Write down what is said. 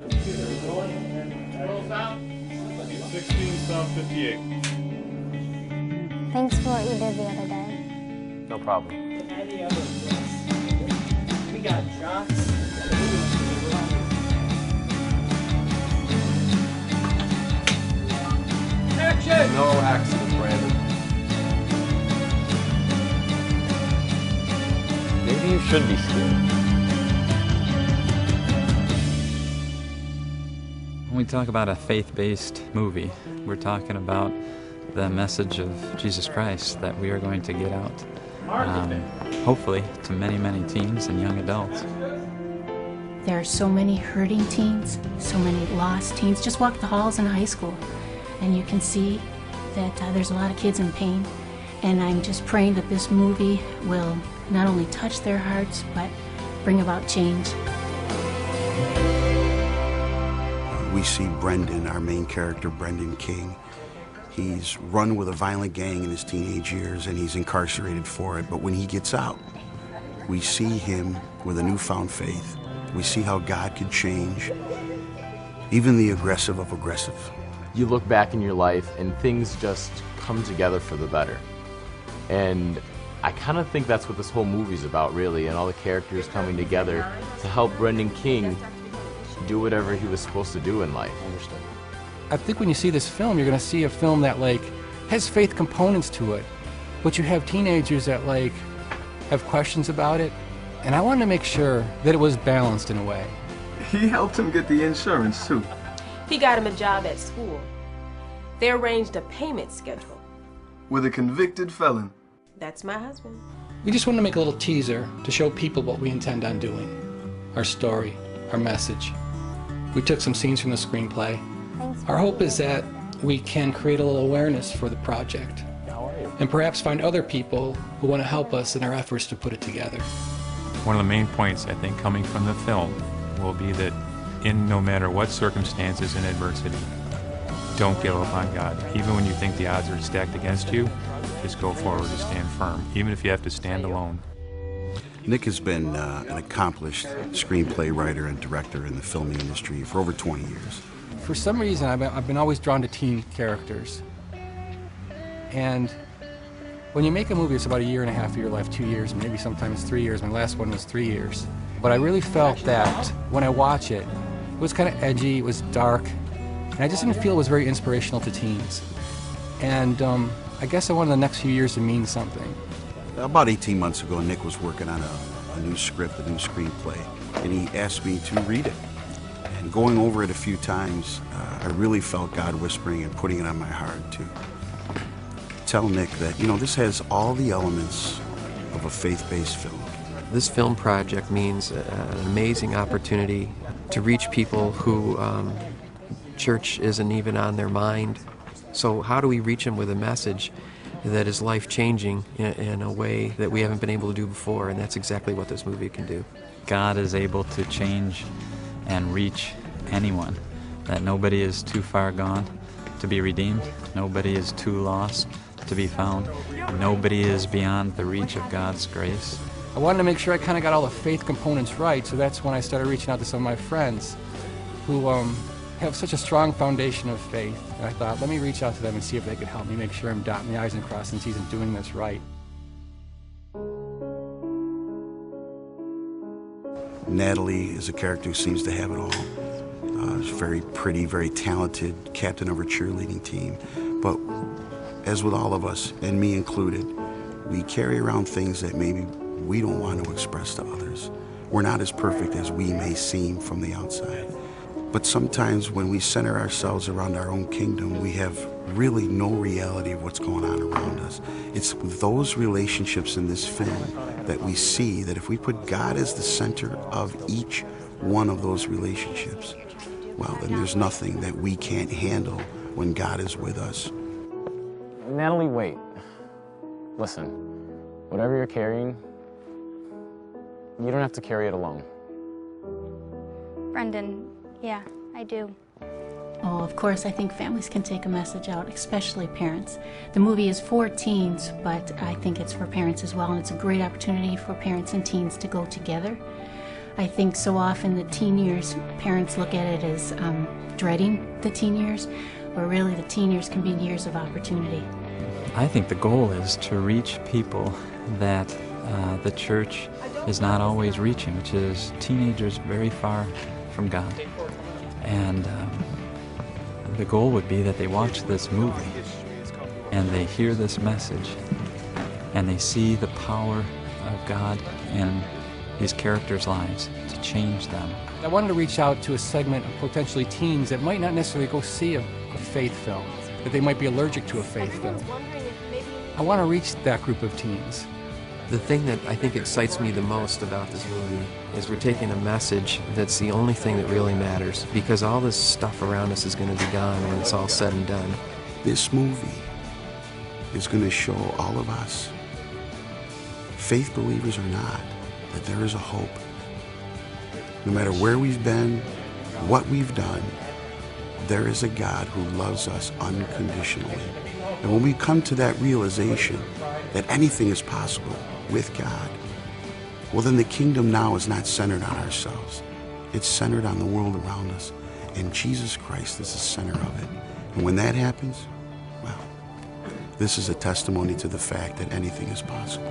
16 South 58. Thanks for what you did the other day. No problem. Any other place. We got jocks. Action! No accident, Brandon. Maybe you should be scared. When we talk about a faith-based movie, we're talking about the message of Jesus Christ that we are going to get out, hopefully, to many, many teens and young adults. There are so many hurting teens, so many lost teens. Just walk the halls in high school and you can see that there's a lot of kids in pain. And I'm just praying that this movie will not only touch their hearts, but bring about change. We see Brendan, our main character, Brendan King. He's run with a violent gang in his teenage years and he's incarcerated for it. But when he gets out, we see him with a newfound faith. We see how God can change even the aggressive of aggressive. You look back in your life and things just come together for the better. And I kind of think that's what this whole movie's about, really, and all the characters coming together to help Brendan King do whatever he was supposed to do in life. Understood. I think when you see this film, you're going to see a film that has faith components to it, but you have teenagers that have questions about it, and I wanted to make sure that it was balanced in a way. He helped him get the insurance too. He got him a job at school. They arranged a payment schedule. With a convicted felon. That's my husband. We just wanted to make a little teaser to show people what we intend on doing, our story, our message. We took some scenes from the screenplay. Our hope is that we can create a little awareness for the project and perhaps find other people who want to help us in our efforts to put it together. One of the main points, I think, coming from the film will be that in no matter what circumstances and adversity, don't give up on God. Even when you think the odds are stacked against you, just go forward and stand firm, even if you have to stand alone. Nick has been an accomplished screenplay writer and director in the film industry for over 20 years. For some reason, I've been always drawn to teen characters. And when you make a movie, it's about 1.5 years of your life, 2 years, maybe sometimes 3 years. My last one was 3 years. But I really felt that when I watch it, it was kind of edgy, it was dark, and I just didn't feel it was very inspirational to teens. And I guess I wanted the next few years to mean something. About 18 months ago, Nick was working on a new script, a new screenplay, and he asked me to read it. And going over it a few times, I really felt God whispering and putting it on my heart to tell Nick that, this has all the elements of a faith-based film. This film project means an amazing opportunity to reach people who church isn't even on their mind. So how do we reach them with a message that is life-changing in a way that we haven't been able to do before, and that's exactly what this movie can do. God is able to change and reach anyone, that nobody is too far gone to be redeemed, nobody is too lost to be found, nobody is beyond the reach of God's grace. I wanted to make sure I kind of got all the faith components right, so that's when I started reaching out to some of my friends who have such a strong foundation of faith. And I thought, let me reach out to them and see if they could help me make sure I'm dotting the I's and crossing T's and doing this right. Natalie is a character who seems to have it all. She's very pretty, very talented, captain of her cheerleading team. But as with all of us, and me included, we carry around things that maybe we don't want to express to others. We're not as perfect as we may seem from the outside. But sometimes when we center ourselves around our own kingdom, we have really no reality of what's going on around us. It's those relationships in this film that we see that if we put God as the center of each one of those relationships, well, then there's nothing that we can't handle when God is with us. Natalie, wait. Listen, whatever you're carrying, you don't have to carry it alone. Brendan, yeah, I do. Oh, of course, I think families can take a message out, especially parents. The movie is for teens, but I think it's for parents as well, and it's a great opportunity for parents and teens to go together. I think so often the teen years, parents look at it as dreading the teen years, where really the teen years can be years of opportunity. I think the goal is to reach people that the church is not always reaching, which is teenagers very far from God. And the goal would be that they watch this movie and they hear this message and they see the power of God in these characters' lives to change them. I wanted to reach out to a segment of potentially teens that might not necessarily go see a faith film, that they might be allergic to a faith film. I want to reach that group of teens. The thing that I think excites me the most about this movie is we're taking a message that's the only thing that really matters, because all this stuff around us is going to be gone when it's all said and done. This movie is going to show all of us, faith believers or not, that there is a hope. No matter where we've been, what we've done, there is a God who loves us unconditionally. And when we come to that realization that anything is possible with God, well, then the kingdom now is not centered on ourselves. It's centered on the world around us, and Jesus Christ is the center of it. And when that happens, well, this is a testimony to the fact that anything is possible.